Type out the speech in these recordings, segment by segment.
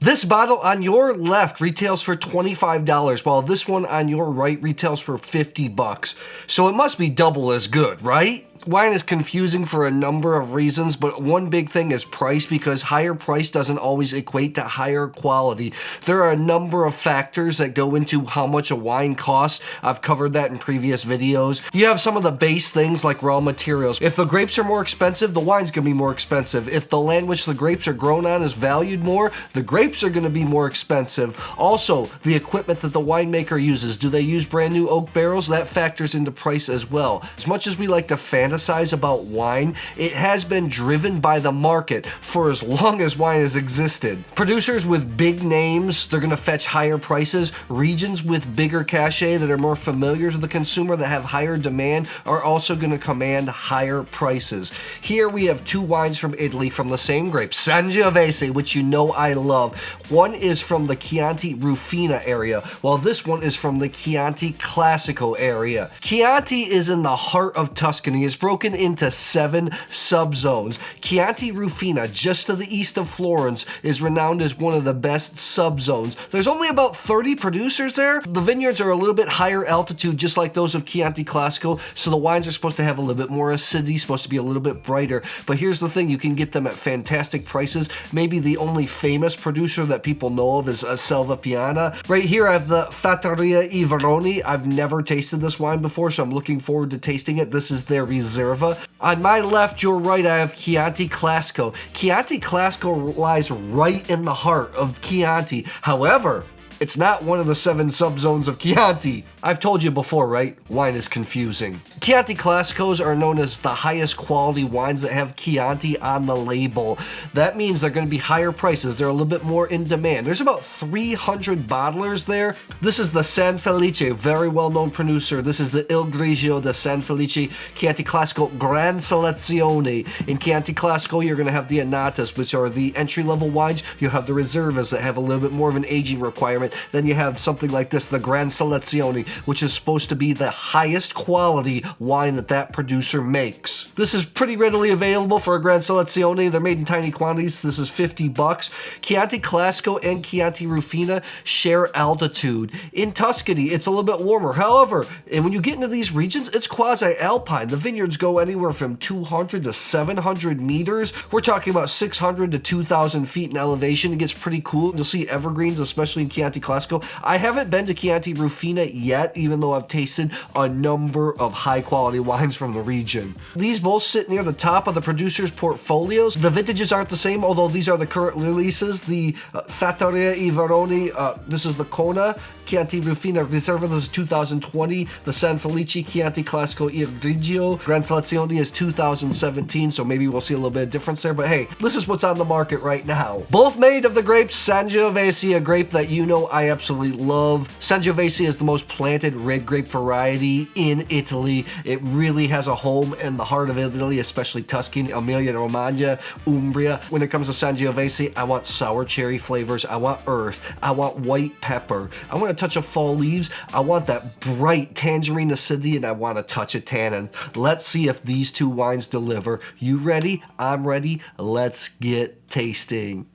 This bottle on your left retails for $25, while this one on your right retails for 50 bucks. So it must be double as good, right? Wine is confusing for a number of reasons, but one big thing is price, because higher price doesn't always equate to higher quality. There are a number of factors that go into how much a wine costs. I've covered that in previous videos. You have some of the base things like raw materials. If the grapes are more expensive, the wine's gonna be more expensive. If the land which the grapes are grown on is valued more, the grapes are gonna be more expensive. Also, the equipment that the winemaker uses. Do they use brand new oak barrels? That factors into price as well. As much as we like to fantasize about wine, it has been driven by the market for as long as wine has existed. Producers with big names, they're going to fetch higher prices. Regions with bigger cachet that are more familiar to the consumer, that have higher demand, are also going to command higher prices. Here we have two wines from Italy from the same grape, Sangiovese, which you know I love. One is from the Chianti Rufina area, while this one is from the Chianti Classico area. Chianti is in the heart of Tuscany. It's broken into 7 subzones. Chianti Rufina, just to the east of Florence, is renowned as one of the best subzones. There's only about 30 producers there. The vineyards are a little bit higher altitude, just like those of Chianti Classico, so the wines are supposed to have a little bit more acidity, supposed to be a little bit brighter. But here's the thing, you can get them at fantastic prices. Maybe the only famous producer that people know of is Selva Piana. Right here I have the Fattoria Veroni. I've never tasted this wine before, so I'm looking forward to tasting it. This is their Riserva. On my left, your right, I have Chianti Classico. Chianti Classico lies right in the heart of Chianti. However, it's not one of the 7 subzones of Chianti. I've told you before, right? Wine is confusing. Chianti Classicos are known as the highest quality wines that have Chianti on the label. That means they're going to be higher prices. They're a little bit more in demand. There's about 300 bottlers there. This is the San Felice, very well-known producer. This is the Il Grigio de San Felice Chianti Classico Gran Selezione. In Chianti Classico, you're going to have the Annatas, which are the entry-level wines. You have the Reservas that have a little bit more of an aging requirement. Then you have something like this, the Gran Selezione, which is supposed to be the highest quality wine that producer makes. This is pretty readily available for a Gran Selezione. They're made in tiny quantities. This is 50 bucks. Chianti Classico and Chianti Rufina share altitude. In Tuscany, it's a little bit warmer. However, and when you get into these regions, it's quasi-alpine. The vineyards go anywhere from 200 to 700 meters. We're talking about 600 to 2,000 feet in elevation. It gets pretty cool. You'll see evergreens, especially in Chianti Classico. I haven't been to Chianti Rufina yet, even though I've tasted a number of high-quality wines from the region. These both sit near the top of the producers' portfolios. The vintages aren't the same, although these are the current releases. The Fattoria Veroni, this is the Quona. Chianti Rufina Riserva, this is 2020. The San Felice Chianti Classico Il Grigio Gran Selezione is 2017, so maybe we'll see a little bit of difference there, but hey, this is what's on the market right now. Both made of the grape Sangiovese, a grape that you know I absolutely love. Sangiovese is the most planted red grape variety in Italy. It really has a home in the heart of Italy, especially Tuscany, Emilia-Romagna, Umbria. When it comes to Sangiovese, I want sour cherry flavors. I want earth. I want white pepper. I want a touch of fall leaves. I want that bright tangerine acidity, and I want a touch of tannin. Let's see if these two wines deliver. You ready? I'm ready. Let's get tasting.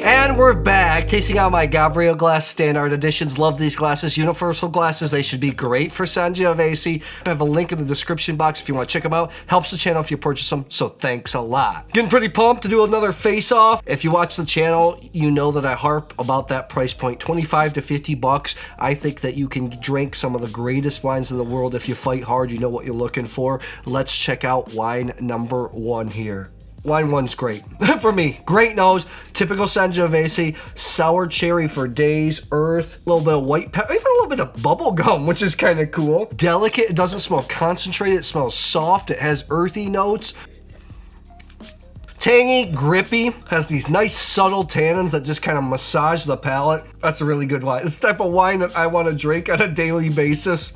And we're back, tasting out my Gabriel Glas Standart editions. Love these glasses, universal glasses. They should be great for Sangiovese. I have a link in the description box if you want to check them out. Helps the channel if you purchase them, so thanks a lot. Getting pretty pumped to do another face-off. If you watch the channel, you know that I harp about that price point, 25 to 50 bucks. I think that you can drink some of the greatest wines in the world if you fight hard. You know what you're looking for. Let's check out wine number 1 here. Wine 1's great for me. Great nose, typical Sangiovese, sour cherry for days, earth, a little bit of white pepper, even a little bit of bubble gum, which is kind of cool. Delicate, it doesn't smell concentrated, it smells soft, it has earthy notes. Tangy, grippy, has these nice subtle tannins that just kind of massage the palate. That's a really good wine. It's the type of wine that I want to drink on a daily basis.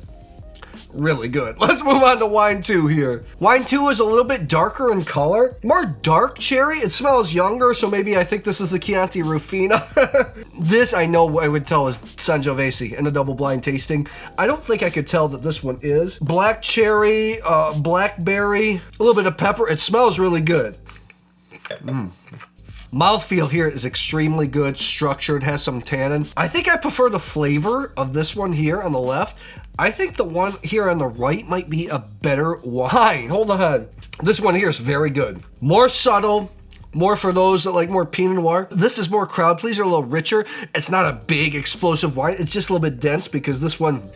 Really good. Let's move on to wine 2 here. Wine 2 is a little bit darker in color, more dark cherry. It smells younger, so maybe I think this is the Chianti Rufina. This I know I would tell is Sangiovese in a double blind tasting. I don't think I could tell that this one is. Black cherry, blackberry, a little bit of pepper. It smells really good. Mouthfeel here is extremely good, structured, has some tannin. I think I prefer the flavor of this one here on the left. I think the one here on the right might be a better wine. Hold on. This one here is very good. More subtle, more for those that like more Pinot Noir. This is more crowd pleaser, a little richer. It's not a big explosive wine. It's just a little bit dense because this one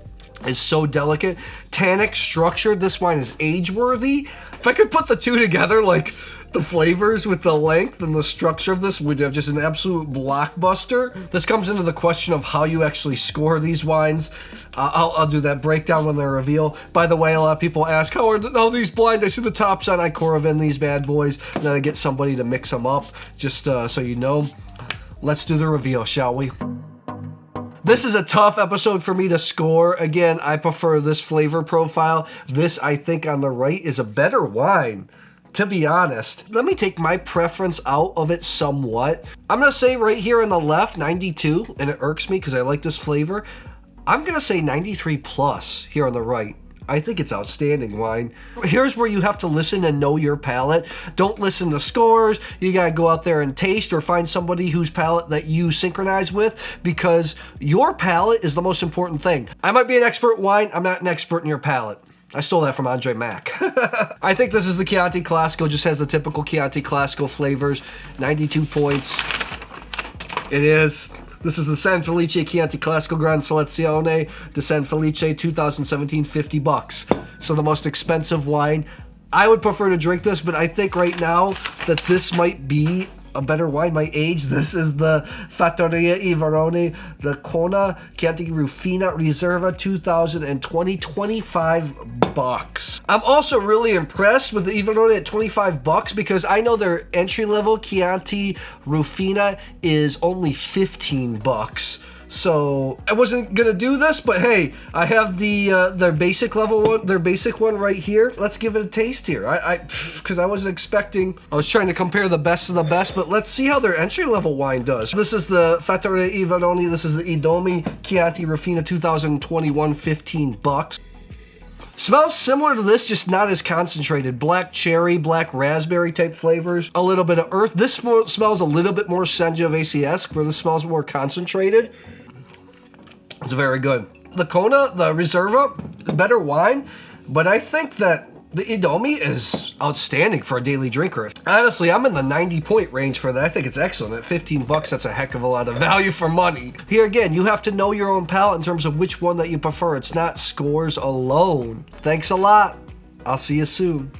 is so delicate. Tannic, structured. This wine is age-worthy. If I could put the two together, like the flavors with the length and the structure of this, would have just an absolute blockbuster. This comes into the question of how you actually score these wines. I'll do that breakdown when they're revealed. By the way, a lot of people ask, how are these blind? I see the tops on. I Coravin these bad boys, and then I get somebody to mix them up, just so you know. Let's do the reveal, shall we? This is a tough episode for me to score. Again, I prefer this flavor profile. This, I think, on the right is a better wine, to be honest. Let me take my preference out of it somewhat. I'm going to say right here on the left, 92, and it irks me because I like this flavor. I'm going to say 93 plus here on the right. I think it's outstanding wine. Here's where you have to listen and know your palate. Don't listen to scores. You gotta go out there and taste or find somebody whose palate that you synchronize with, because your palate is the most important thing. I might be an expert in wine. I'm not an expert in your palate. I stole that from Andre Mack. I think this is the Chianti Classico. Just has the typical Chianti Classico flavors. 92 points. It is. This is the San Felice Chianti Classico Gran Selezione de San Felice 2017, 50 bucks. So the most expensive wine. I would prefer to drink this, but I think right now that this might be a better wine. My age, this is the Fattoria Veroni, the Quona Chianti Rufina Riserva 2020, 25 bucks. I'm also really impressed with the Veroni at 25 bucks because I know their entry-level Chianti Rufina is only 15 bucks. So I wasn't gonna do this, but hey, I have the their basic level one, their basic one right here. Let's give it a taste here. Because I wasn't expecting. I was trying to compare the best of the best, but let's see how their entry level wine does. This is the Fattoria Veroni. This is the Idomi Chianti Rufina 2021, 15 bucks. Smells similar to this, just not as concentrated. Black cherry, black raspberry type flavors. A little bit of earth. This smells a little bit more Sangiovese-esque, where this smells more concentrated. It's very good. The Quona, the Riserva, better wine, but I think that the Idomi is outstanding for a daily drinker. Honestly, I'm in the 90-point range for that. I think it's excellent. At 15 bucks, that's a heck of a lot of value for money. Here again, you have to know your own palate in terms of which one that you prefer. It's not scores alone. Thanks a lot. I'll see you soon.